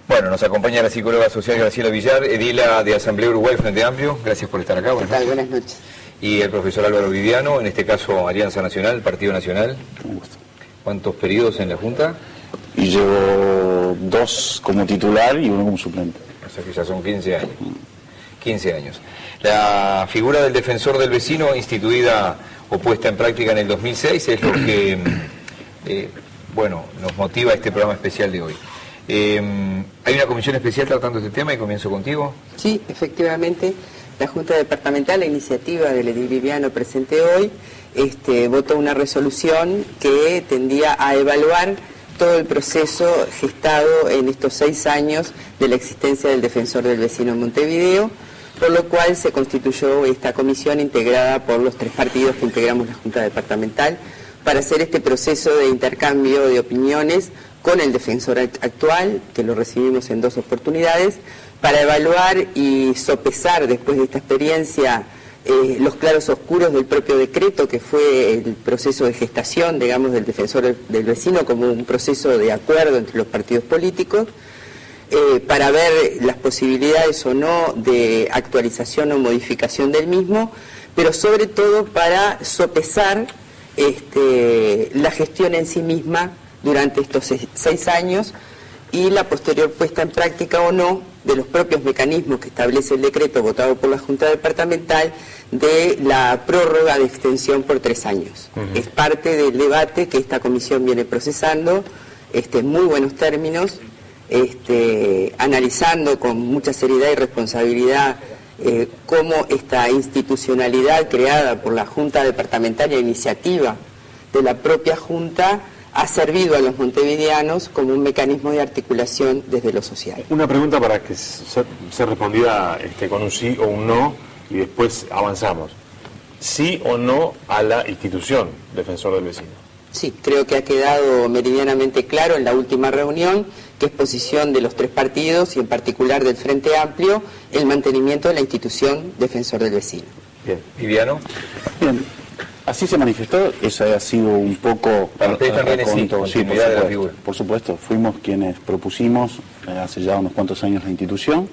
Bueno, nos acompaña la psicóloga social Graciela Villar, edila de Asamblea Uruguay Frente Amplio. Gracias por estar acá. ¿Qué tal? Buenas noches. Y el profesor Álvaro Viviano, en este caso Alianza Nacional, Partido Nacional. Un gusto. ¿Cuántos periodos en la Junta? Y llevo 2 como titular y 1 como suplente. O sea que ya son 15 años. 15 años. La figura del defensor del vecino, instituida o puesta en práctica en el 2006, es lo que nos motiva este programa especial de hoy. Hay una comisión especial tratando este tema y comienzo contigo. Sí, efectivamente, la Junta Departamental, la iniciativa del edil Viviano presente hoy, votó una resolución que tendía a evaluar todo el proceso gestado en estos 6 años de la existencia del defensor del vecino en Montevideo, por lo cual se constituyó esta comisión integrada por los 3 partidos que integramos la Junta Departamental para hacer este proceso de intercambio de opiniones con el defensor actual, que lo recibimos en 2 oportunidades, para evaluar y sopesar después de esta experiencia los claros oscuros del propio decreto, que fue el proceso de gestación, digamos, del defensor del vecino como un proceso de acuerdo entre los partidos políticos, para ver las posibilidades o no de actualización o modificación del mismo, pero sobre todo para sopesar la gestión en sí misma durante estos 6 años y la posterior puesta en práctica o no de los propios mecanismos que establece el decreto votado por la Junta Departamental de la prórroga de extensión por 3 años. Es parte del debate que esta comisión viene procesando en muy buenos términos, analizando con mucha seriedad y responsabilidad cómo esta institucionalidad creada por la Junta Departamental y a iniciativa de la propia Junta ha servido a los montevideanos como un mecanismo de articulación desde lo social. Una pregunta para que se respondiera con un sí o un no y después avanzamos. ¿Sí o no a la institución defensor del vecino? Sí, creo que ha quedado meridianamente claro en la última reunión que es posición de los 3 partidos y en particular del Frente Amplio el mantenimiento de la institución defensor del vecino. Bien. Viviano. Bien. Así se manifestó, eso ha sido un poco... Usted también es continuidad de la figura. Por supuesto, fuimos quienes propusimos hace ya unos cuantos años la institución,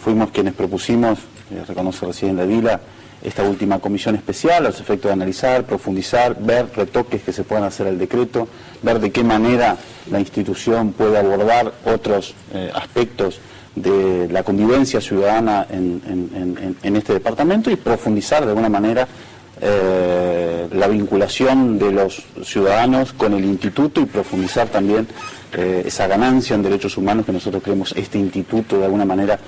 fuimos quienes propusimos, reconoce recién la edila, esta última comisión especial a los efectos de analizar, profundizar, ver retoques que se puedan hacer al decreto, ver de qué manera la institución puede abordar otros aspectos de la convivencia ciudadana en este departamento y profundizar de alguna manera la vinculación de los ciudadanos con el instituto y profundizar también esa ganancia en derechos humanos que nosotros creemos este instituto de alguna manera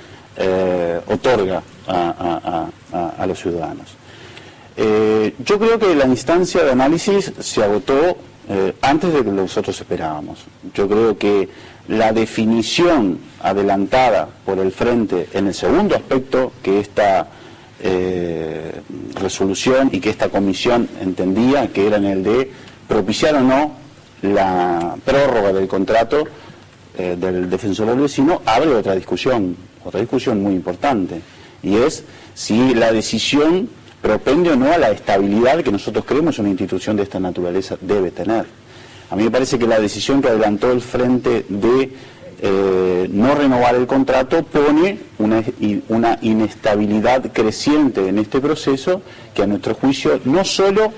otorga a los ciudadanos. Yo creo que la instancia de análisis se agotó antes de lo que nosotros esperábamos. Yo creo que la definición adelantada por el Frente en el segundo aspecto que esta resolución y que esta comisión entendía, que era en el de propiciar o no la prórroga del contrato del defensor del vecino, abre otra discusión muy importante, y es si la decisión propende o no a la estabilidad que nosotros creemos una institución de esta naturaleza debe tener. A mí me parece que la decisión que adelantó el Frente de no renovar el contrato pone una inestabilidad creciente en este proceso que a nuestro juicio no solo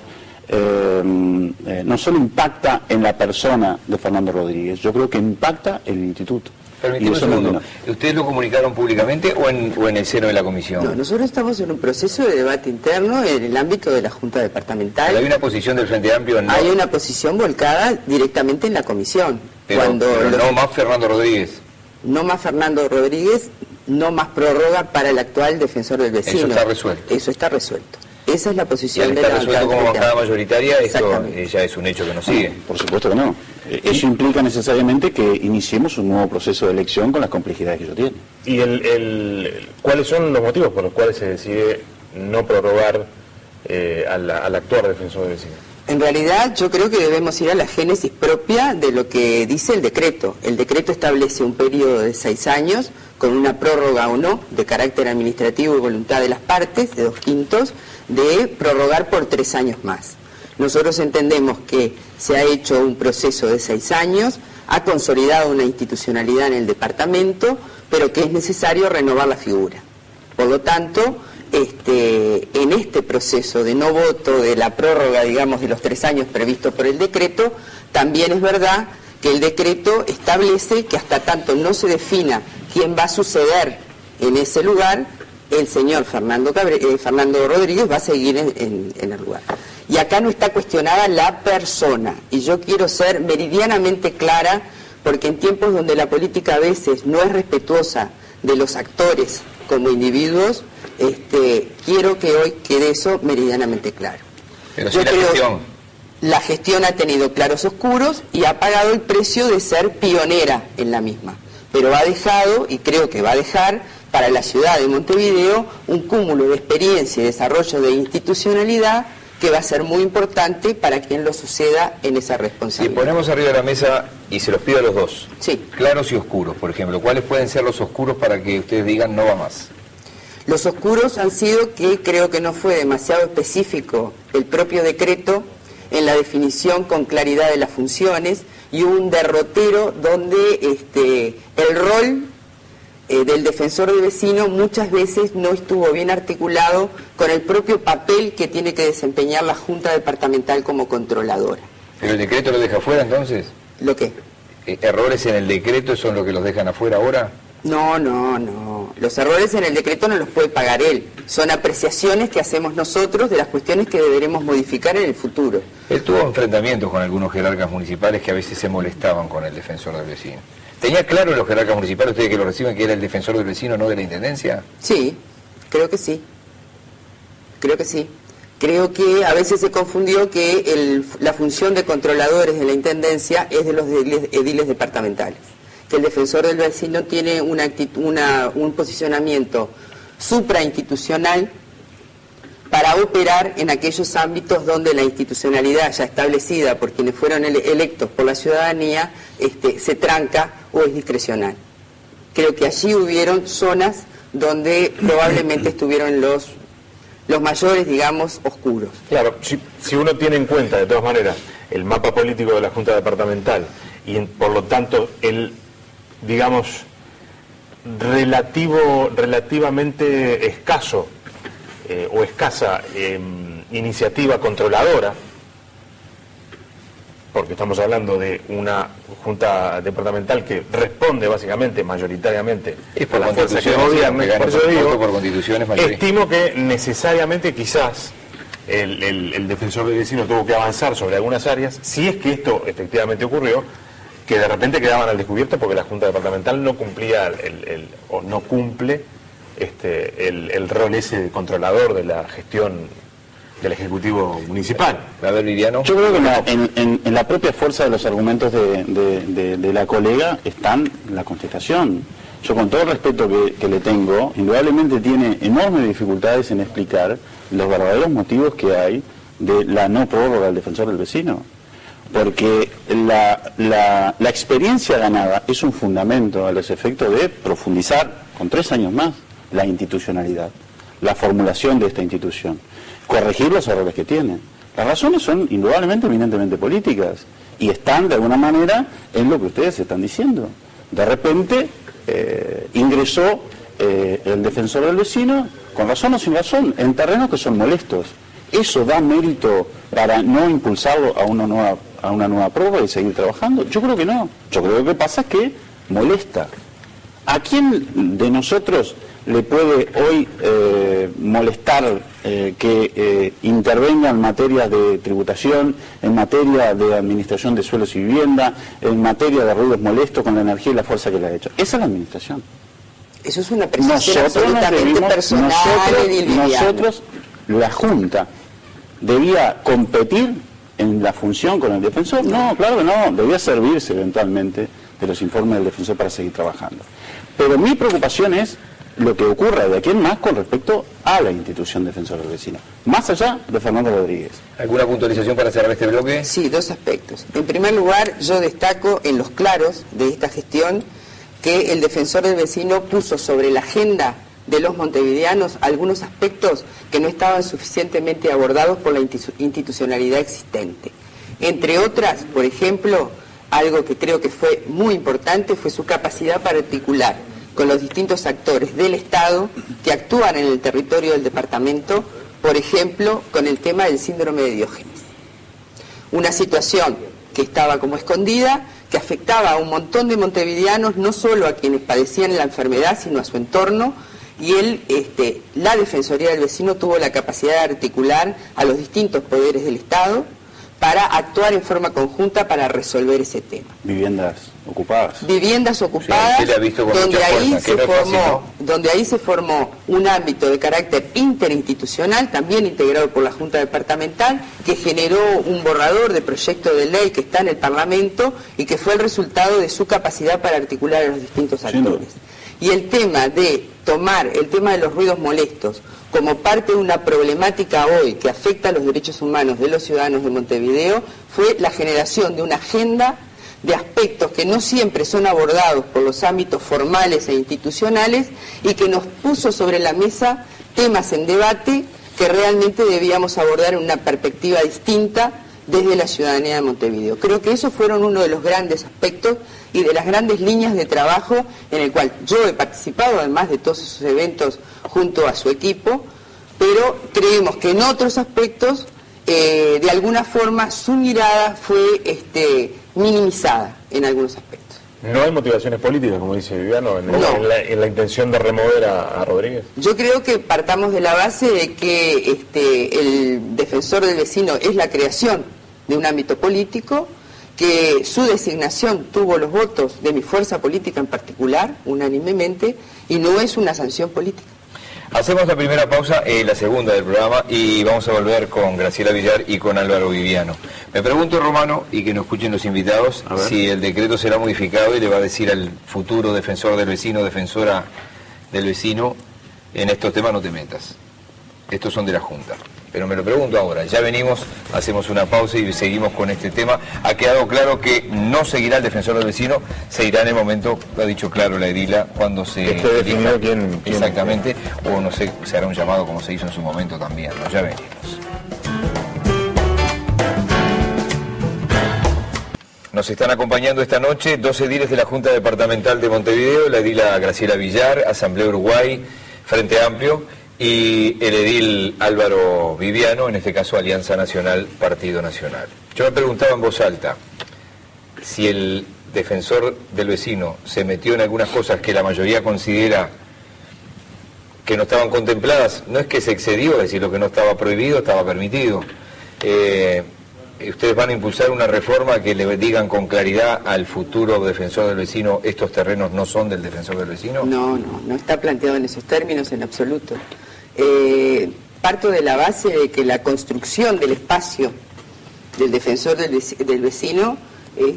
impacta en la persona de Fernando Rodríguez, yo creo que impacta en el instituto. Permítame un segundo. ¿Ustedes lo comunicaron públicamente o en el seno de la comisión? No, nosotros estamos en un proceso de debate interno en el ámbito de la Junta Departamental. ¿Pero hay una posición del Frente Amplio? No. Hay una posición volcada directamente en la comisión. Pero no más Fernando Rodríguez. No más Fernando Rodríguez, no más prórroga para el actual defensor del vecino. Eso está resuelto. Eso está resuelto. Esa es la posición de la bancada. Resuelto como bancada mayoritaria, esto ya es un hecho que no sigue. No, por supuesto que no. Eso implica necesariamente que iniciemos un nuevo proceso de elección con las complejidades que ello tiene. ¿Y cuáles son los motivos por los cuales se decide no prorrogar al actual defensor del vecino? En realidad yo creo que debemos ir a la génesis propia de lo que dice el decreto. El decreto establece un periodo de 6 años, con una prórroga o no, de carácter administrativo y voluntad de las partes, de 2/5, de prorrogar por 3 años más. Nosotros entendemos que se ha hecho un proceso de 6 años, ha consolidado una institucionalidad en el departamento, pero que es necesario renovar la figura. Por lo tanto, en este proceso de no voto, de la prórroga, digamos, de los 3 años previsto por el decreto, también es verdad que el decreto establece que hasta tanto no se defina quién va a suceder en ese lugar, el señor Fernando Rodríguez va a seguir en el lugar. Y acá no está cuestionada la persona, y yo quiero ser meridianamente clara, porque en tiempos donde la política a veces no es respetuosa de los actores como individuos, quiero que hoy quede eso meridianamente claro. Pero sí la gestión. La gestión ha tenido claros oscuros y ha pagado el precio de ser pionera en la misma, pero ha dejado, y creo que va a dejar, para la ciudad de Montevideo un cúmulo de experiencia y desarrollo de institucionalidad que va a ser muy importante para quien lo suceda en esa responsabilidad. Si ponemos arriba de la mesa, y se los pido a los dos, sí, claros y oscuros, por ejemplo, ¿cuáles pueden ser los oscuros para que ustedes digan no va más? Los oscuros han sido que creo que no fue demasiado específico el propio decreto en la definición con claridad de las funciones, y hubo un derrotero donde el rol del defensor del vecino muchas veces no estuvo bien articulado con el propio papel que tiene que desempeñar la Junta Departamental como controladora. ¿Pero el decreto lo deja afuera entonces? ¿Lo qué? ¿Errores en el decreto son los que los dejan afuera ahora? No. Los errores en el decreto no los puede pagar él. Son apreciaciones que hacemos nosotros de las cuestiones que deberemos modificar en el futuro. Él tuvo enfrentamientos con algunos jerarcas municipales que a veces se molestaban con el defensor del vecino. ¿Tenía claro los jerarcas municipales, ustedes que lo reciben, que era el defensor del vecino, no de la intendencia? Sí, creo que sí. Creo que a veces se confundió que la función de controladores de la intendencia es de los ediles departamentales, que el defensor del vecino tiene un posicionamiento suprainstitucional para operar en aquellos ámbitos donde la institucionalidad ya establecida por quienes fueron electos por la ciudadanía se tranca o es discrecional. Creo que allí hubieron zonas donde probablemente estuvieron los mayores, digamos, oscuros. Claro, si uno tiene en cuenta, de todas maneras, el mapa político de la Junta Departamental y por lo tanto el, digamos, relativamente escaso o escasa iniciativa controladora, porque estamos hablando de una Junta Departamental que responde básicamente, mayoritariamente, a la fuerza que gobierna, por eso digo, por constituciones, estimo que necesariamente quizás el defensor del vecino tuvo que avanzar sobre algunas áreas, si es que esto efectivamente ocurrió, que de repente quedaban al descubierto porque la Junta Departamental no cumplía o no cumple el rol ese de controlador de la gestión del Ejecutivo Municipal. A ver, Liliano. Yo creo que en la propia fuerza de los argumentos de la colega están la contestación. Yo, con todo el respeto que le tengo, indudablemente tiene enormes dificultades en explicar los verdaderos motivos que hay de la no prórroga del defensor del vecino. Porque la experiencia ganada es un fundamento a los efectos de profundizar con 3 años más la institucionalidad, la formulación de esta institución, corregir los errores que tiene. Las razones son indudablemente eminentemente políticas y están de alguna manera en lo que ustedes están diciendo. De repente ingresó el defensor del vecino, con razón o sin razón, en terrenos que son molestos. ¿Eso da mérito para no impulsarlo a una nueva prórroga y seguir trabajando? Yo creo que no. Yo creo que lo que pasa es que molesta. ¿A quién de nosotros le puede hoy molestar que intervenga en materia de tributación, en materia de administración de suelos y vivienda, en materia de ruidos molestos con la energía y la fuerza que le ha hecho? Esa es la administración. Eso es una apreciación absolutamente personal. Nosotros, la Junta, ¿debía competir en la función con el defensor? No, claro que no, debía servirse eventualmente de los informes del defensor para seguir trabajando. Pero mi preocupación es lo que ocurra de aquí en más con respecto a la institución defensor del vecino, más allá de Fernando Rodríguez. ¿Alguna puntualización para cerrar este bloque? Sí, 2 aspectos. En primer lugar, yo destaco en los claros de esta gestión que el defensor del vecino puso sobre la agenda de los montevideanos algunos aspectos que no estaban suficientemente abordados por la institucionalidad existente. Entre otras, por ejemplo, algo que creo que fue muy importante fue su capacidad para articular con los distintos actores del Estado que actúan en el territorio del departamento, por ejemplo, con el tema del síndrome de Diógenes. Una situación que estaba como escondida, que afectaba a un montón de montevideanos, no solo a quienes padecían la enfermedad, sino a su entorno, y la Defensoría del Vecino tuvo la capacidad de articular a los distintos poderes del Estado para actuar en forma conjunta para resolver ese tema. Viviendas ocupadas. Viviendas ocupadas, sí, donde ahí se formó un ámbito de carácter interinstitucional, también integrado por la Junta Departamental, que generó un borrador de proyecto de ley que está en el Parlamento y que fue el resultado de su capacidad para articular a los distintos actores. Y el tema de tomar el tema de los ruidos molestos como parte de una problemática hoy que afecta a los derechos humanos de los ciudadanos de Montevideo fue la generación de una agenda de aspectos que no siempre son abordados por los ámbitos formales e institucionales y que nos puso sobre la mesa temas en debate que realmente debíamos abordar en una perspectiva distinta desde la ciudadanía de Montevideo. Creo que esos fueron uno de los grandes aspectos y de las grandes líneas de trabajo en el cual yo he participado, además de todos esos eventos junto a su equipo, pero creemos que en otros aspectos, de alguna forma, su mirada fue minimizada en algunos aspectos. ¿No hay motivaciones políticas, como dice Viviano, en la intención de remover a Rodríguez? Yo creo que partamos de la base de que el defensor del vecino es la creación de un ámbito político, que su designación tuvo los votos de mi fuerza política en particular, unánimemente, y no es una sanción política. Hacemos la primera pausa, la segunda del programa, y vamos a volver con Graciela Villar y con Álvaro Viviano. Me pregunto, Romano, y que nos escuchen los invitados, si el decreto será modificado y le va a decir al futuro defensor del vecino, defensora del vecino, en estos temas no te metas. Estos son de la Junta. Pero me lo pregunto ahora, ya venimos, hacemos una pausa y seguimos con este tema. Ha quedado claro que no seguirá el defensor del vecino, se irá en el momento, lo ha dicho claro la edila, cuando se definido quién exactamente, o no sé, se hará un llamado como se hizo en su momento también, ¿no? Ya venimos. Nos están acompañando esta noche 12 ediles de la Junta Departamental de Montevideo, la edila Graciela Villar, Asamblea Uruguay, Frente Amplio, y el edil Álvaro Viviano, en este caso Alianza Nacional, Partido Nacional. Yo me preguntaba en voz alta si el defensor del vecino se metió en algunas cosas que la mayoría considera que no estaban contempladas. No es que se excedió, es decir, lo que no estaba prohibido estaba permitido. ¿Ustedes van a impulsar una reforma que le digan con claridad al futuro defensor del vecino, estos terrenos no son del defensor del vecino? No está planteado en esos términos en absoluto. Parto de la base de que la construcción del espacio del defensor del vecino,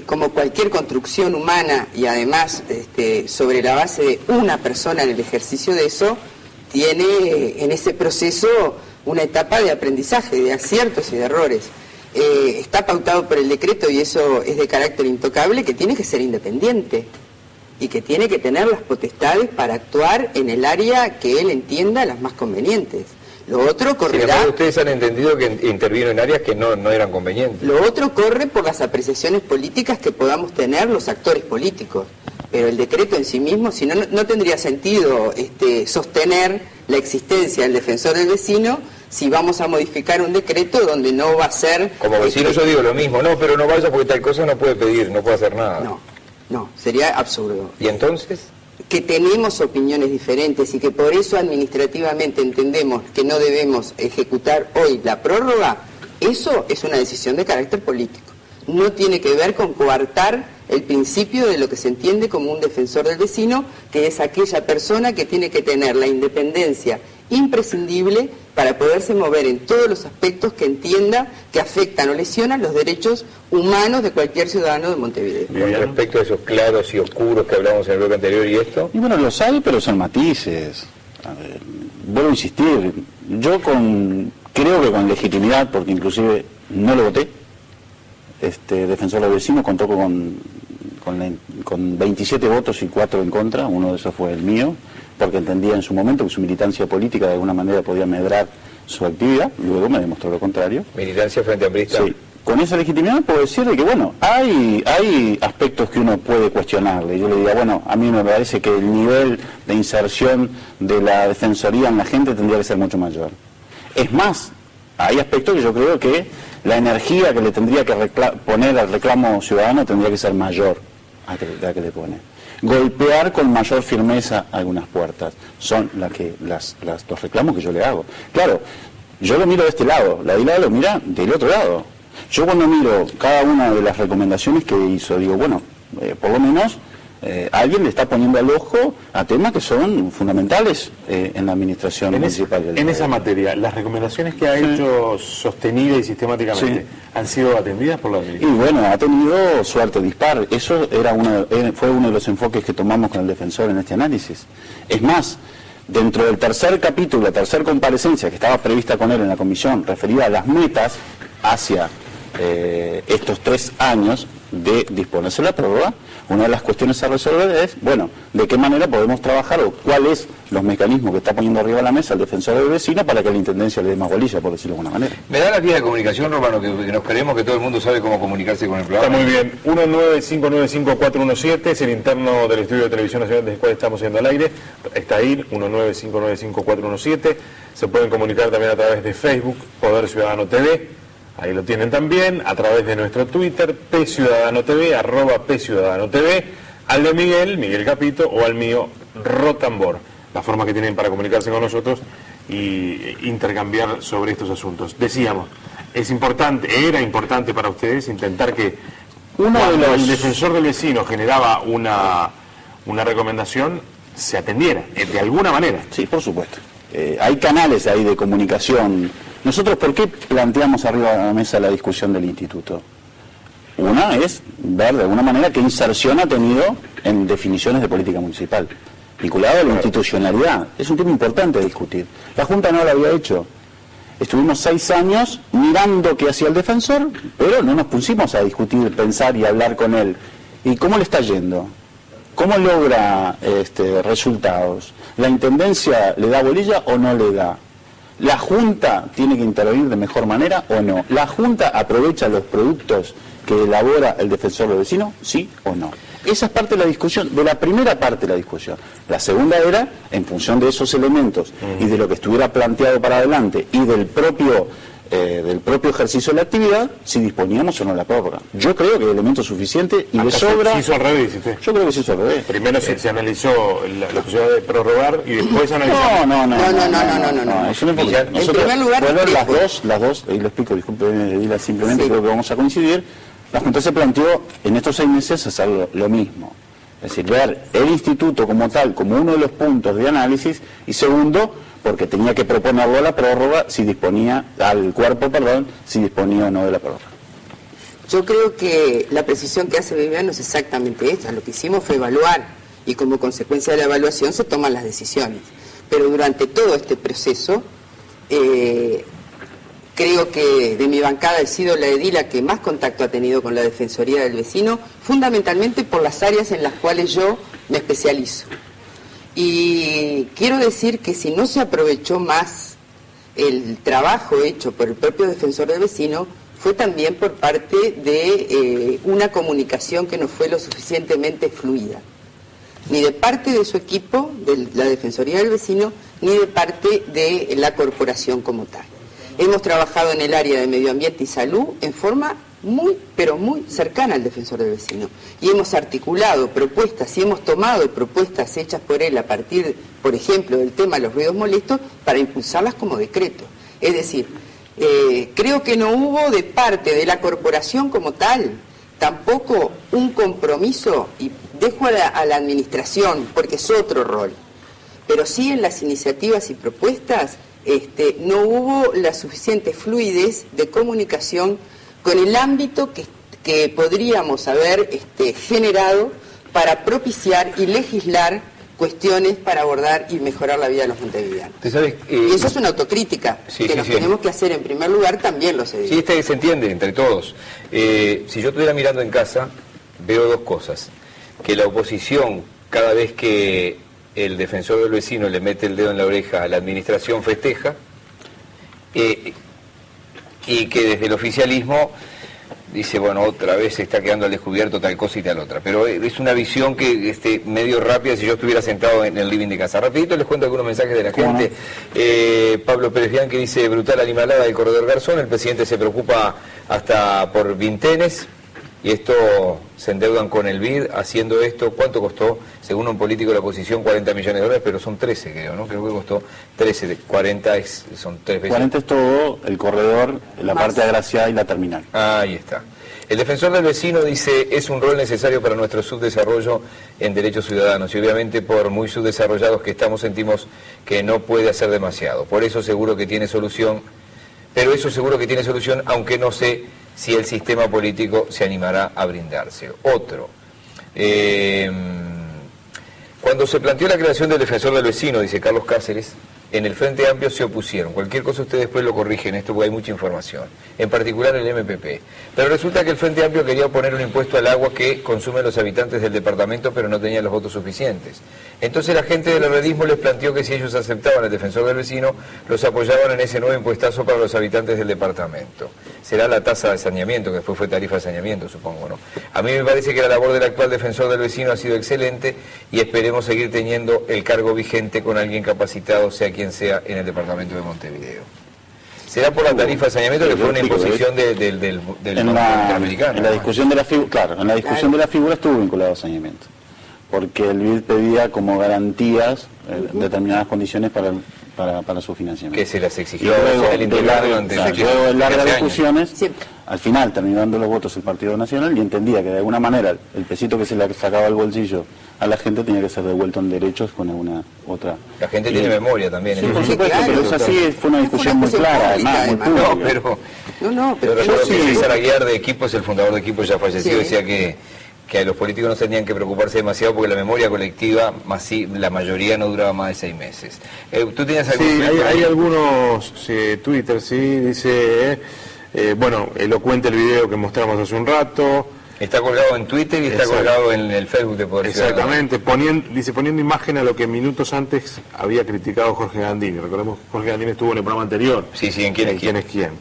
como cualquier construcción humana y además sobre la base de una persona en el ejercicio de eso, tiene en ese proceso una etapa de aprendizaje, de aciertos y de errores. Está pautado por el decreto y eso es de carácter intocable, que tiene que ser independiente y que tiene que tener las potestades para actuar en el área que él entienda las más convenientes. Lo otro correrá... Sin embargo, ustedes han entendido que intervino en áreas que no eran convenientes. Lo otro corre por las apreciaciones políticas que podamos tener los actores políticos. Pero el decreto en sí mismo, si no tendría sentido sostener la existencia del defensor del vecino si vamos a modificar un decreto donde no va a ser... Como vecino yo digo lo mismo, no, pero no vaya porque tal cosa no puede pedir, no puede hacer nada. No, sería absurdo. ¿Y entonces? Que tenemos opiniones diferentes y que por eso administrativamente entendemos que no debemos ejecutar hoy la prórroga, eso es una decisión de carácter político. No tiene que ver con coartar el principio de lo que se entiende como un defensor del vecino, que es aquella persona que tiene que tener la independencia imprescindible para poderse mover en todos los aspectos que entienda que afectan o lesionan los derechos humanos de cualquier ciudadano de Montevideo. Con respecto a esos claros y oscuros que hablamos en el bloque anterior y esto... Y bueno, los hay, pero son matices. A ver, vuelvo a insistir, yo creo que con legitimidad, porque inclusive no lo voté, defensor del vecino contó con 27 votos y 4 en contra, uno de esos fue el mío, porque entendía en su momento que su militancia política de alguna manera podía medrar su actividad, luego me demostró lo contrario. ¿Militancia frente amplista? Sí, con esa legitimidad puedo decirle que, bueno, hay aspectos que uno puede cuestionarle. Yo le diría, bueno, a mí me parece que el nivel de inserción de la Defensoría en la gente tendría que ser mucho mayor. Es más, hay aspectos que yo creo que la energía que le tendría que poner al reclamo ciudadano tendría que ser mayor a la que le pone. Golpear con mayor firmeza algunas puertas son los reclamos que yo le hago. Claro, yo lo miro de este lado, la DILA lo mira del otro lado. Yo cuando miro cada una de las recomendaciones que hizo, digo, bueno, por lo menos alguien le está poniendo al ojo a temas que son fundamentales en la administración municipal. En esa materia, las recomendaciones que ha hecho sostenida y sistemáticamente, ¿han sido atendidas por la administración? Y bueno, ha tenido suerte dispar. Eso fue uno de los enfoques que tomamos con el defensor en este análisis. Es más, dentro del tercer capítulo, la tercera comparecencia que estaba prevista con él en la comisión, referida a las metas hacia estos 3 años de disponerse la prórroga, una de las cuestiones a resolver es, bueno, de qué manera podemos trabajar o cuáles los mecanismos que está poniendo arriba de la mesa el defensor del vecino para que la intendencia le dé más bolilla, por decirlo de alguna manera. ¿Me da la vía de comunicación, Romano, que nos creemos que todo el mundo sabe cómo comunicarse con el programa? Está muy bien. 19595-417 es el interno del Estudio de Televisión Nacional del cual estamos yendo al aire. Está ahí, 19595-417. Se pueden comunicar también a través de Facebook, Poder Ciudadano TV. Ahí lo tienen también, a través de nuestro Twitter, @PCiudadanoTV, @PCiudadanoTV, al de Miguel Capito, o al mío, Rotambor. La forma que tienen para comunicarse con nosotros y intercambiar sobre estos asuntos. Decíamos, era importante para ustedes intentar que el defensor del vecino generaba una recomendación, se atendiera, de alguna manera. Sí, por supuesto. Hay canales ahí de comunicación. Nosotros, ¿por qué planteamos arriba de la mesa la discusión del instituto? Una es ver de alguna manera qué inserción ha tenido en definiciones de política municipal, vinculado a la institucionalidad. Es un tema importante de discutir. La Junta no lo había hecho. Estuvimos 6 años mirando qué hacía el defensor, pero no nos pusimos a discutir, pensar y hablar con él. ¿Y cómo le está yendo? ¿Cómo logra resultados? ¿La intendencia le da bolilla o no le da? ¿La Junta tiene que intervenir de mejor manera o no? ¿La Junta aprovecha los productos que elabora el defensor del vecino? ¿Sí o no? Esa es parte de la discusión, de la primera parte de la discusión. La segunda era, en función de esos elementos y de lo que estuviera planteado para adelante y del propio ejercicio de la actividad, si disponíamos o no la prórroga. Yo creo que hay elementos suficientes y de sobra. Se hizo al revés, ¿sí? Yo creo que se hizo al revés. Primero se analizó la posibilidad de prorrogar y después analizó. No. Eso no es en primer lugar, las dos, y lo explico, disculpe, Dila, simplemente creo que vamos a coincidir. La Junta se planteó en estos 6 meses hacer lo mismo. Es decir, ver el instituto como tal, como uno de los puntos de análisis, y segundo, porque tenía que proponerlo a la prórroga, si disponía o no de la prórroga. Yo creo que la precisión que hace Viviano es exactamente esta. Lo que hicimos fue evaluar, y como consecuencia de la evaluación se toman las decisiones. Pero durante todo este proceso, creo que de mi bancada he sido la edil que más contacto ha tenido con la Defensoría del Vecino, fundamentalmente por las áreas en las cuales yo me especializo. Y quiero decir que si no se aprovechó más el trabajo hecho por el propio defensor del vecino, fue también por parte de una comunicación que no fue lo suficientemente fluida, ni de parte de su equipo, de la Defensoría del Vecino, ni de parte de la corporación como tal. Hemos trabajado en el área de medio ambiente y salud en forma muy, pero muy cercana al defensor del vecino. Y hemos articulado propuestas y hemos tomado propuestas hechas por él a partir, por ejemplo, del tema de los ruidos molestos, para impulsarlas como decreto. Es decir, creo que no hubo de parte de la corporación como tal tampoco un compromiso, y dejo a la administración porque es otro rol, pero sí en las iniciativas y propuestas no hubo la suficiente fluidez de comunicación con el ámbito que podríamos haber generado para propiciar y legislar cuestiones para abordar y mejorar la vida de los montevideanos. Y eso es una autocrítica tenemos que hacer en primer lugar también los ediles. Sí, se entiende entre todos. Si yo estuviera mirando en casa, veo 2 cosas. Que la oposición, cada vez que el defensor del vecino le mete el dedo en la oreja a la administración, festeja, y que desde el oficialismo dice, bueno, otra vez se está quedando al descubierto tal cosa y tal otra. Pero es una visión que medio rápida si yo estuviera sentado en el living de casa. Rapidito les cuento algunos mensajes de la gente. Pablo Pérez Bianchi dice, brutal animalada del corredor Garzón, el presidente se preocupa hasta por vintenes. Y esto se endeudan con el BID haciendo esto. ¿Cuánto costó? Según un político de la oposición, 40 millones de dólares, pero son 13, creo, ¿no? Creo que costó 13, 40 son 3 veces. 40 es todo, el corredor, la parte agraciada y la terminal. Ahí está. El defensor del vecino dice, es un rol necesario para nuestro subdesarrollo en derechos ciudadanos. Y obviamente por muy subdesarrollados que estamos, sentimos que no puede hacer demasiado. Por eso seguro que tiene solución, pero eso seguro que tiene solución, aunque no sé si el sistema político se animará a brindarse. Otro. Cuando se planteó la creación del defensor del vecino, dice Carlos Cáceres, en el Frente Amplio se opusieron. Cualquier cosa ustedes después lo corrigen, esto porque hay mucha información. En particular el MPP. Pero resulta que el Frente Amplio quería poner un impuesto al agua que consumen los habitantes del departamento, pero no tenían los votos suficientes. Entonces la gente del herrerismo les planteó que si ellos aceptaban el defensor del vecino, los apoyaban en ese nuevo impuestazo para los habitantes del departamento. Será la tasa de saneamiento, que después fue tarifa de saneamiento, supongo, ¿no? A mí me parece que la labor del actual defensor del vecino ha sido excelente y esperemos seguir teniendo el cargo vigente con alguien capacitado, sea quien sea, en el departamento de Montevideo. ¿Será por la tarifa de saneamiento que fue una imposición del Interamericano? En la discusión de la figura, claro, en la discusión de la figura estuvo vinculado a saneamiento, porque el BID pedía como garantías determinadas condiciones para su financiamiento. Que se las exigió luego de largas discusiones, al final terminó dando los votos el Partido Nacional y entendía que de alguna manera el pesito que se le sacaba al bolsillo a la gente tenía que ser devuelto en derechos con alguna otra. La gente tiene memoria también. Sí, por supuesto, pero es así, fue una discusión muy clara, además, muy pública. Pero yo creo que César Aguiar de Equipos, el fundador de Equipos ya falleció, decía que los políticos no tenían que preocuparse demasiado porque la memoria colectiva, la mayoría no duraba más de 6 meses. ¿Tú tienes algún hay algunos Twitter, dice, bueno, elocuente el video que mostramos hace un rato. Está colgado en Twitter y está colgado en el Facebook de Poder Ciudadano. Exactamente, poniendo imagen a lo que minutos antes había criticado Jorge Gandini. Recordemos que Jorge Gandini estuvo en el programa anterior. Sí, ¿en quién es quién?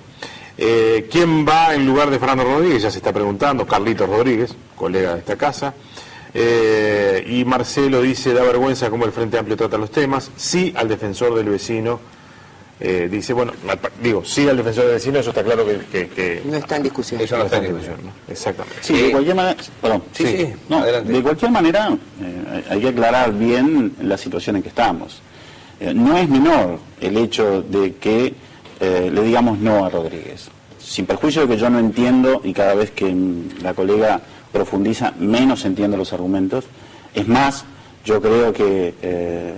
¿Quién va en lugar de Fernando Rodríguez? Ya se está preguntando. Carlitos Rodríguez, colega de esta casa. Y Marcelo dice, da vergüenza cómo el Frente Amplio trata los temas. Sí al defensor del vecino. Dice, bueno, sí al defensor del vecino, eso está claro que no está en discusión. Eso no está en discusión, ¿no? Exactamente. Sí, de cualquier manera, de cualquier manera hay que aclarar bien la situación en que estamos. No es menor el hecho de que le digamos no a Rodríguez. Sin perjuicio de que yo no entiendo, y cada vez que la colega profundiza, menos entiendo los argumentos. Es más, yo creo que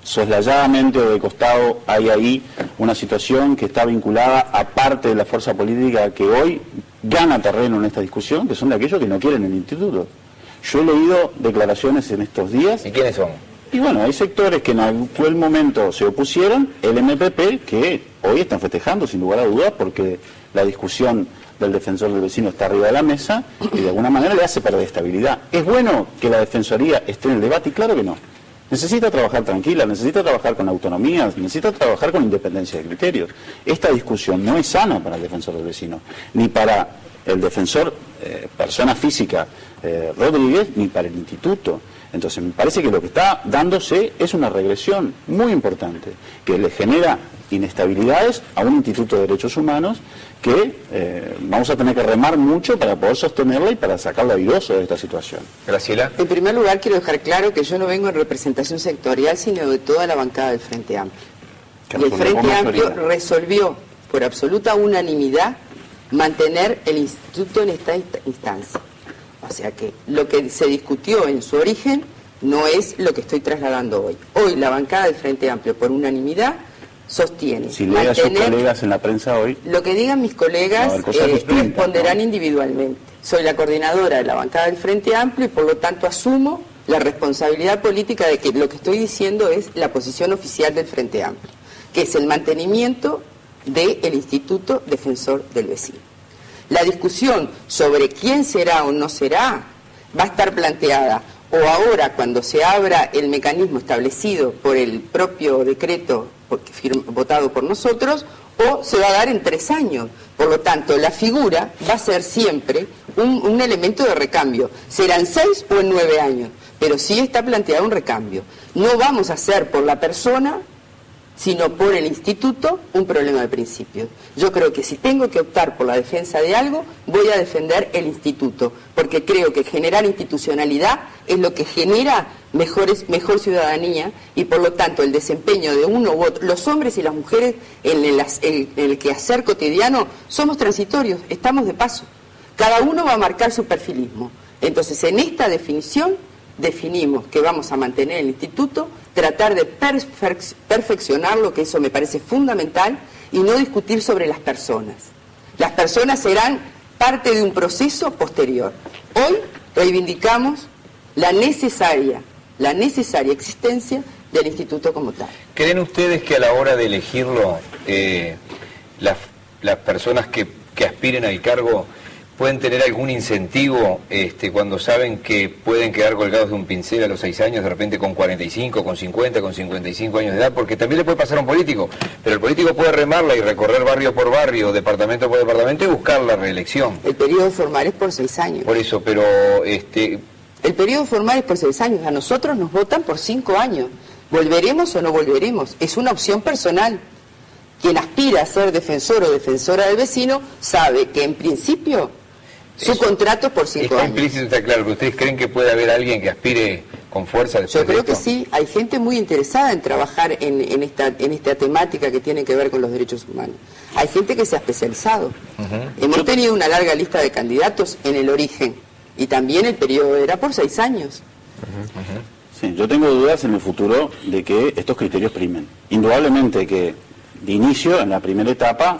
soslayadamente o de costado hay ahí una situación que está vinculada a parte de la fuerza política que hoy gana terreno en esta discusión, que son de aquellos que no quieren el instituto. Yo he leído declaraciones en estos días. ¿Y quiénes son? Y bueno, hay sectores que en aquel momento se opusieron, el MPP, que hoy están festejando sin lugar a dudas porque la discusión del defensor del vecino está arriba de la mesa y de alguna manera le hace perder estabilidad. ¿Es bueno que la Defensoría esté en el debate? Y claro que no. Necesita trabajar tranquila, necesita trabajar con autonomía, necesita trabajar con independencia de criterios. Esta discusión no es sana para el defensor del vecino, ni para el defensor, persona física, Rodríguez, ni para el instituto. Entonces me parece que lo que está dándose es una regresión muy importante, que le genera inestabilidades a un instituto de derechos humanos que vamos a tener que remar mucho para poder sostenerla y para sacarla airoso de esta situación. Graciela. En primer lugar quiero dejar claro que yo no vengo en representación sectorial, sino de toda la bancada del Frente Amplio. Y el Frente Amplio resolvió por absoluta unanimidad mantener el instituto en esta instancia. O sea que lo que se discutió en su origen no es lo que estoy trasladando hoy. Hoy la bancada del Frente Amplio por unanimidad sostiene. Si lee a sus colegas en la prensa hoy. Lo que digan mis colegas responderán individualmente. Soy la coordinadora de la bancada del Frente Amplio y por lo tanto asumo la responsabilidad política de que lo que estoy diciendo es la posición oficial del Frente Amplio, que es el mantenimiento del Instituto Defensor del Vecino. La discusión sobre quién será o no será va a estar planteada o ahora cuando se abra el mecanismo establecido por el propio decreto votado por nosotros, o se va a dar en 3 años. Por lo tanto, la figura va a ser siempre un elemento de recambio. Serán 6 o en 9 años, pero sí está planteado un recambio. No vamos a hacer por la persona, sino por el instituto, un problema de principio. Yo creo que si tengo que optar por la defensa de algo, voy a defender el instituto, porque creo que generar institucionalidad es lo que genera mejor ciudadanía, y por lo tanto el desempeño de uno u otro, los hombres y las mujeres en el quehacer cotidiano, somos transitorios, estamos de paso. Cada uno va a marcar su perfilismo. Entonces, en esta definición, definimos que vamos a mantener el instituto, tratar de perfeccionarlo, que eso me parece fundamental, y no discutir sobre las personas. Las personas serán parte de un proceso posterior. Hoy reivindicamos la necesaria existencia del instituto como tal. ¿Creen ustedes que a la hora de elegirlo, las personas que aspiren al cargo pueden tener algún incentivo cuando saben que pueden quedar colgados de un pincel a los 6 años, de repente con 45, con 50, con 55 años de edad? Porque también le puede pasar a un político, pero el político puede remarla y recorrer barrio por barrio, departamento por departamento y buscar la reelección. El periodo formal es por 6 años. Por eso, pero... El periodo formal es por 6 años, a nosotros nos votan por 5 años. ¿Volveremos o no volveremos? Es una opción personal. Quien aspira a ser defensor o defensora del vecino sabe que en principio su contrato es por 5 años. Está implícito, está claro, pero ¿ustedes creen que puede haber alguien que aspire con fuerza después Yo creo de esto? que sí, hay gente muy interesada en trabajar en esta temática que tiene que ver con los derechos humanos. Hay gente que se ha especializado. Hemos tenido una larga lista de candidatos en el origen, y también el periodo era por 6 años. Sí, yo tengo dudas en el futuro de que estos criterios primen. Indudablemente que de inicio, en la primera etapa,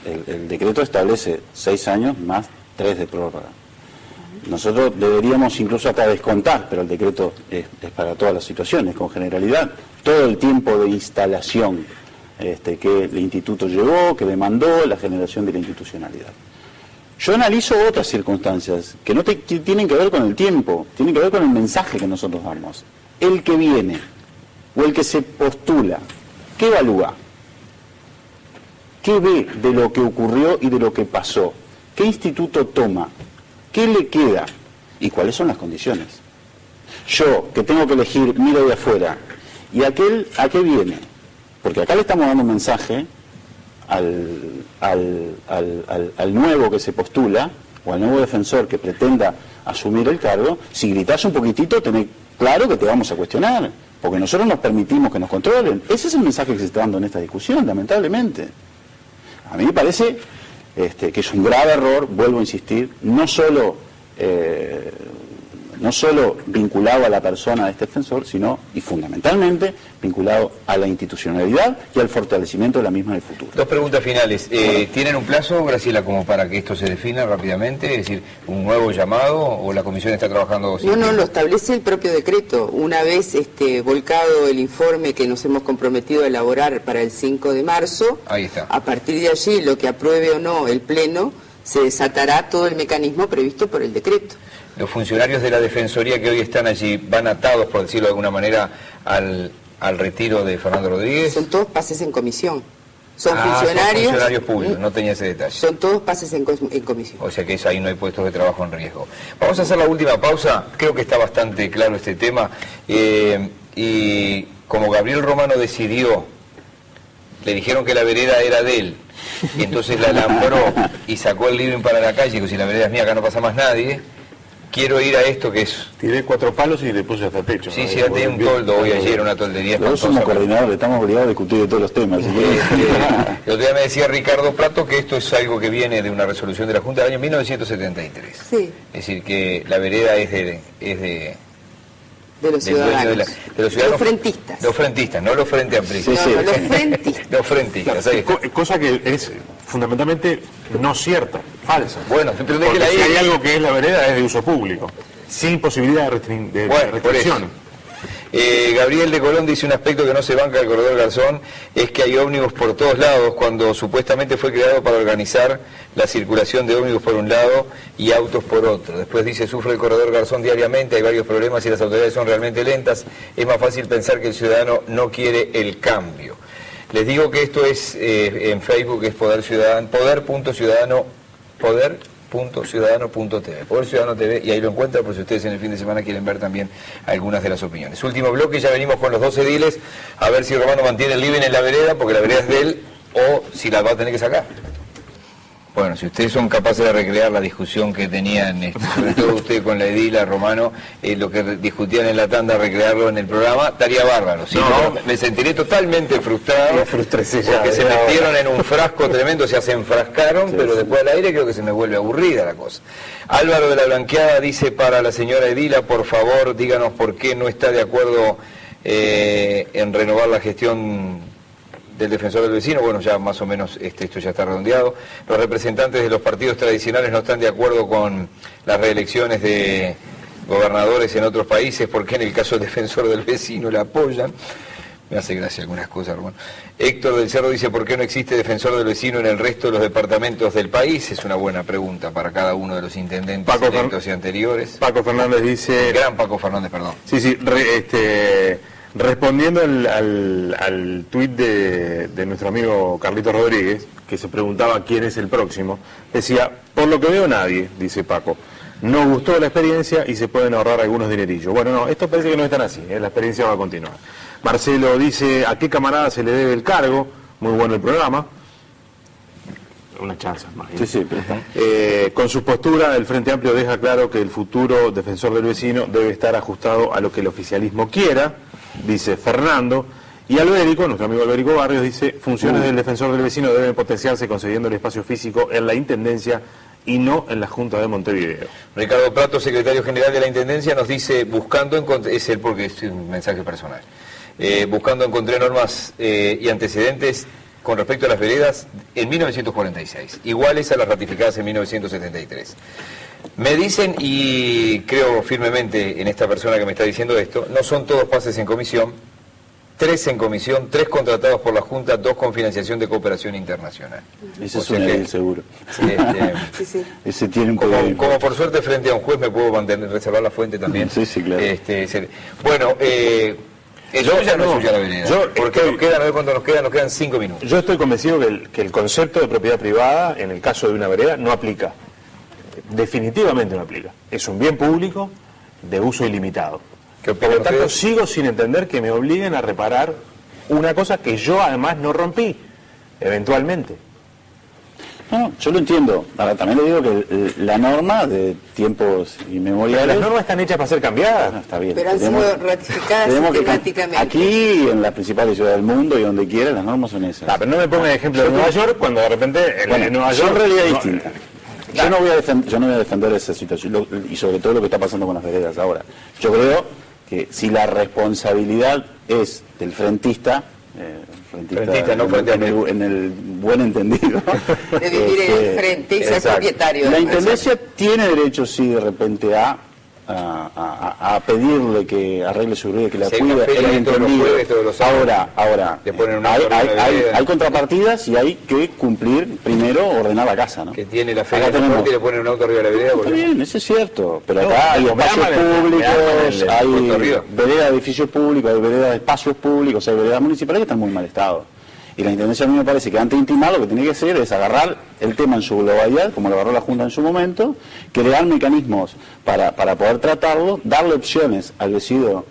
el decreto establece 6 años más 3 de prórroga. Nosotros deberíamos incluso acá descontar, pero el decreto es para todas las situaciones, con generalidad, todo el tiempo de instalación que el instituto llevó, que demandó la generación de la institucionalidad. Yo analizo otras circunstancias que no tienen que ver con el tiempo, tienen que ver con el mensaje que nosotros damos. El que viene o el que se postula, ¿qué evalúa? ¿Qué ve de lo que ocurrió y de lo que pasó? ¿Qué instituto toma? ¿Qué le queda? ¿Y cuáles son las condiciones? Yo, que tengo que elegir, miro de afuera, ¿y aquel a qué viene? Porque acá le estamos dando un mensaje al nuevo que se postula, o al nuevo defensor que pretenda asumir el cargo. Si gritas un poquitito, tenés claro que te vamos a cuestionar, porque nosotros nos permitimos que nos controlen. Ese es el mensaje que se está dando en esta discusión, lamentablemente. A mí me parece que es un grave error, vuelvo a insistir, no solo vinculado a la persona de este defensor, sino y fundamentalmente vinculado a la institucionalidad y al fortalecimiento de la misma en el futuro. 2 preguntas finales. ¿Tienen un plazo, Graciela, como para que esto se defina rápidamente? Es decir, ¿un nuevo llamado o la comisión está trabajando? No, lo establece el propio decreto. Una vez volcado el informe que nos hemos comprometido a elaborar para el 5 de marzo, ahí está. A partir de allí, lo que apruebe o no el Pleno, se desatará todo el mecanismo previsto por el decreto. ¿Los funcionarios de la Defensoría que hoy están allí van atados, por decirlo de alguna manera, al retiro de Fernando Rodríguez? Son todos pases en comisión. Son funcionarios públicos, no tenía ese detalle. Son todos pases en comisión. O sea que ahí no hay puestos de trabajo en riesgo. Vamos a hacer la última pausa. Creo que está bastante claro este tema. Y como Gabriel Romano decidió, le dijeron que la vereda era de él, y entonces la alambró y sacó el living para la calle, que si la vereda es mía, acá no pasa más nadie. Quiero ir a esto que es... Tiré 4 palos y le puse hasta el techo. Sí, ya tenía un toldo hoy ayer, una toldería. Nosotros somos coordinadores, estamos obligados a discutir de todos los temas. El otro día me decía Ricardo Prato que esto es algo que viene de una resolución de la Junta del año 1973. Sí. Es decir, que la vereda es de los ciudadanos. De los ciudadanos. Los frentistas. Los frentistas, no los frente amplistas. Sí. Los frentistas. Los frentistas. Cosa que es fundamentalmente no cierta, falsa. Bueno, pero porque si hay algo que es la vereda es de uso público, sin posibilidad de restricción. Gabriel de Colón dice un aspecto que no se banca del corredor Garzón, es que hay ómnibus por todos lados, cuando supuestamente fue creado para organizar la circulación de ómnibus por un lado y autos por otro. Después dice, sufre el corredor Garzón diariamente, hay varios problemas y las autoridades son realmente lentas, es más fácil pensar que el ciudadano no quiere el cambio. Les digo que esto es en Facebook, es poder.ciudadano.tv, Poder Ciudadano TV, y ahí lo encuentran por si ustedes en el fin de semana quieren ver también algunas de las opiniones. Último bloque, ya venimos con los 2 ediles, a ver si Romano mantiene el living en la vereda, porque la vereda es de él, o si la va a tener que sacar. Bueno, si ustedes son capaces de recrear la discusión que tenían, sobre todo usted con la edila, Romano, lo que discutían en la tanda, recrearlo en el programa, estaría bárbaro. Si no, me sentiré totalmente frustrado, porque se metieron en un frasco tremendo, o sea, se enfrascaron, pero después al aire creo que se me vuelve aburrida la cosa. Álvaro de la Blanqueada dice para la señora edila, por favor, díganos por qué no está de acuerdo en renovar la gestión del defensor del vecino. Bueno, ya más o menos esto ya está redondeado. Los representantes de los partidos tradicionales no están de acuerdo con las reelecciones de gobernadores en otros países, porque en el caso del defensor del vecino la apoyan. Me hace gracia algunas cosas, hermano. Héctor del Cerro dice, ¿por qué no existe defensor del vecino en el resto de los departamentos del país? Es una buena pregunta para cada uno de los intendentes electos y anteriores. Paco Fernández dice... Gran Paco Fernández, perdón. Sí, respondiendo al tuit de nuestro amigo Carlito Rodríguez, que se preguntaba quién es el próximo, decía, por lo que veo nadie, dice Paco. Nos gustó la experiencia y se pueden ahorrar algunos dinerillos. Bueno, no, esto parece que no es tan así, la experiencia va a continuar. Marcelo dice, ¿a qué camarada se le debe el cargo? Muy bueno el programa. Una chance más. Sí, pero está. Con su postura, el Frente Amplio deja claro que el futuro defensor del vecino debe estar ajustado a lo que el oficialismo quiera, dice Fernando. Y Albérico, nuestro amigo Albérico Barrios, dice, funciones del defensor del vecino deben potenciarse concediendo el espacio físico en la Intendencia y no en la Junta de Montevideo. Ricardo Prato, secretario general de la Intendencia, nos dice, es él porque es un mensaje personal, buscando encontré normas y antecedentes con respecto a las veredas en 1946, iguales a las ratificadas en 1973. Me dicen, y creo firmemente en esta persona que me está diciendo esto, no son todos pases en comisión, 3 en comisión, 3 contratados por la Junta, 2 con financiación de cooperación internacional. Ese es un edil seguro. Sí. Ese tiene un como por suerte frente a un juez me puedo reservar la fuente también. Sí, claro. Bueno, ¿es suya o no es suya la vereda? Porque nos quedan, a ver cuánto nos quedan 5 minutos. Yo estoy convencido que el concepto de propiedad privada, en el caso de una vereda, no aplica. Definitivamente no aplica. Es un bien público de uso ilimitado. Por lo tanto, sigo sin entender que me obliguen a reparar una cosa que yo además no rompí, eventualmente. No, yo lo entiendo. Ahora, también le digo que la norma de tiempos inmemoriales... Las normas están hechas para ser cambiadas. No, está bien. Pero han sido ratificadas sistemáticamente. Aquí, en las principales ciudades del mundo y donde quiera, las normas son esas. Pero no me ponga ejemplo de Nueva York cuando de repente en Nueva York... Son realidades distintas. Yo no voy a defender esa situación, y sobre todo lo que está pasando con las veredas ahora. Yo creo que si la responsabilidad es del frentista no frente en el buen entendido, de vivir en el frente y ser propietario. La Intendencia tiene derecho, sí, de repente a pedirle que arregle su ruido, que la cuide, Ahora, hay contrapartidas y hay que cumplir primero, ordenar la casa, ¿no? Que tiene la feria y le ponen un auto arriba de la vereda. Está bien, eso es cierto, pero acá hay espacios públicos, hay veredas de edificios públicos, hay veredas de espacios públicos, hay veredas municipales que están en muy mal estado. Y la Intendencia a mí me parece que antes de intimar lo que tiene que hacer es agarrar el tema en su globalidad, como lo agarró la Junta en su momento, crear mecanismos para poder tratarlo, darle opciones al vecino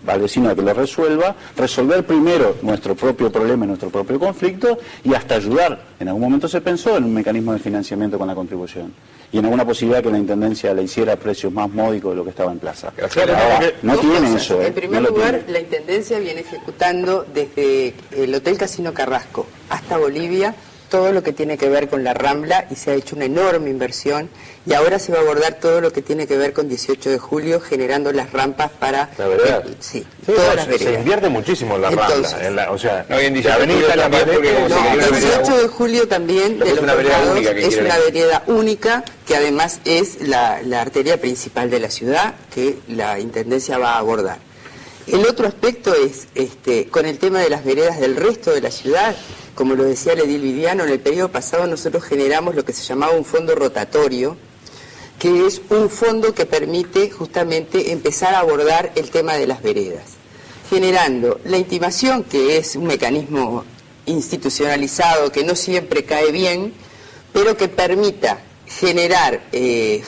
a que lo resuelva, resolver primero nuestro propio problema, nuestro propio conflicto y hasta ayudar. En algún momento se pensó en un mecanismo de financiamiento con la contribución y en alguna posibilidad que la Intendencia le hiciera precios más módicos de lo que estaba en plaza. Ahora, no tiene eso. En primer lugar, la Intendencia viene ejecutando desde el Hotel Casino Carrasco hasta Bolivia todo lo que tiene que ver con la Rambla y se ha hecho una enorme inversión y ahora se va a abordar todo lo que tiene que ver con 18 de julio generando las rampas para... La verdad. Sí, todas las veredas. Se invierte muchísimo en la Rambla. O sea, hoy en día avenida también porque... el 18 de julio también de los Mercados es una vereda única que además es la arteria principal de la ciudad que la Intendencia va a abordar. El otro aspecto es, con el tema de las veredas del resto de la ciudad, como lo decía el edil Viviano, en el periodo pasado nosotros generamos lo que se llamaba un fondo rotatorio, que es un fondo que permite justamente empezar a abordar el tema de las veredas, generando la intimación, que es un mecanismo institucionalizado que no siempre cae bien, pero que permita generar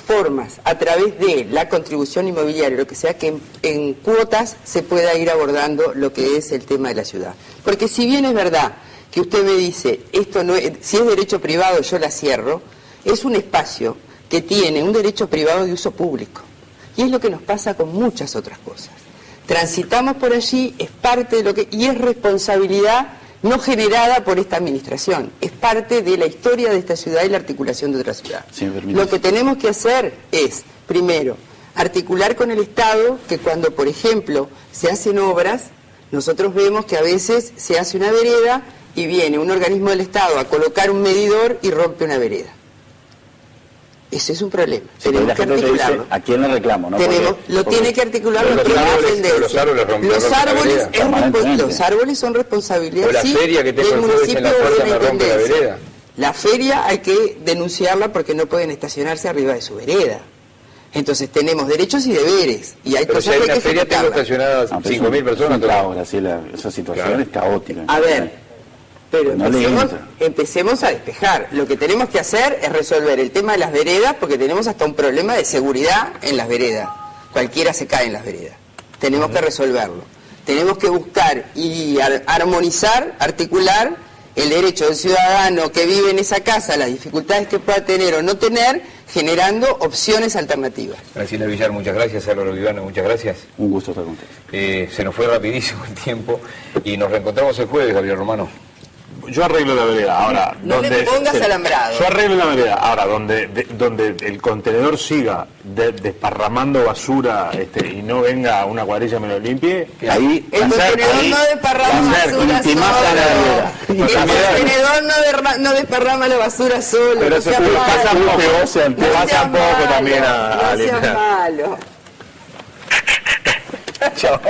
formas a través de la contribución inmobiliaria, lo que sea, que en cuotas se pueda ir abordando lo que es el tema de la ciudad. Porque si bien es verdad que usted me dice, esto no es, si es derecho privado yo la cierro, es un espacio que tiene un derecho privado de uso público. Y es lo que nos pasa con muchas otras cosas. Transitamos por allí, es parte de lo que... y es responsabilidad no generada por esta administración, es parte de la historia de esta ciudad y la articulación de otra ciudad. Sí, lo que tenemos que hacer es, primero, articular con el Estado, que cuando, por ejemplo, se hacen obras, nosotros vemos que a veces se hace una vereda y viene un organismo del Estado a colocar un medidor y rompe una vereda. Ese es un problema. Sí, tenemos que articularlo. Dice, ¿a quién le reclamo? ¿No? Tiene que articular lo que es trascendencia. Los árboles son responsabilidad, o la sí, feria que te del municipio en la puerta me rompe la vereda. La feria hay que denunciarla porque no pueden estacionarse arriba de su vereda. Entonces tenemos derechos y deberes. Y hay cosas que hay que feria tengo estacionadas 5.000 personas. Claro, Graciela, esa situación es caótica. A ver. Pero empecemos a despejar. Lo que tenemos que hacer es resolver el tema de las veredas, porque tenemos hasta un problema de seguridad en las veredas. Cualquiera se cae en las veredas. Tenemos que resolverlo. Tenemos que buscar y armonizar, articular el derecho del ciudadano que vive en esa casa, las dificultades que pueda tener o no tener, generando opciones alternativas. Graciela Villar, muchas gracias. Álvaro Viviano, muchas gracias. Un gusto estar con ustedes. Se nos fue rapidísimo el tiempo y nos reencontramos el jueves, Gabriel Romano. Yo arreglo la vereda, ahora... No le pongas alambrado. Yo arreglo la vereda, ahora, donde el contenedor siga desparramando basura y no venga una cuadrilla me lo limpie, ahí... El contenedor no desparrama basura solo. El contenedor no desparrama la basura solo. Pero eso pasa un poco también a limpiar. No seas malo. Chao.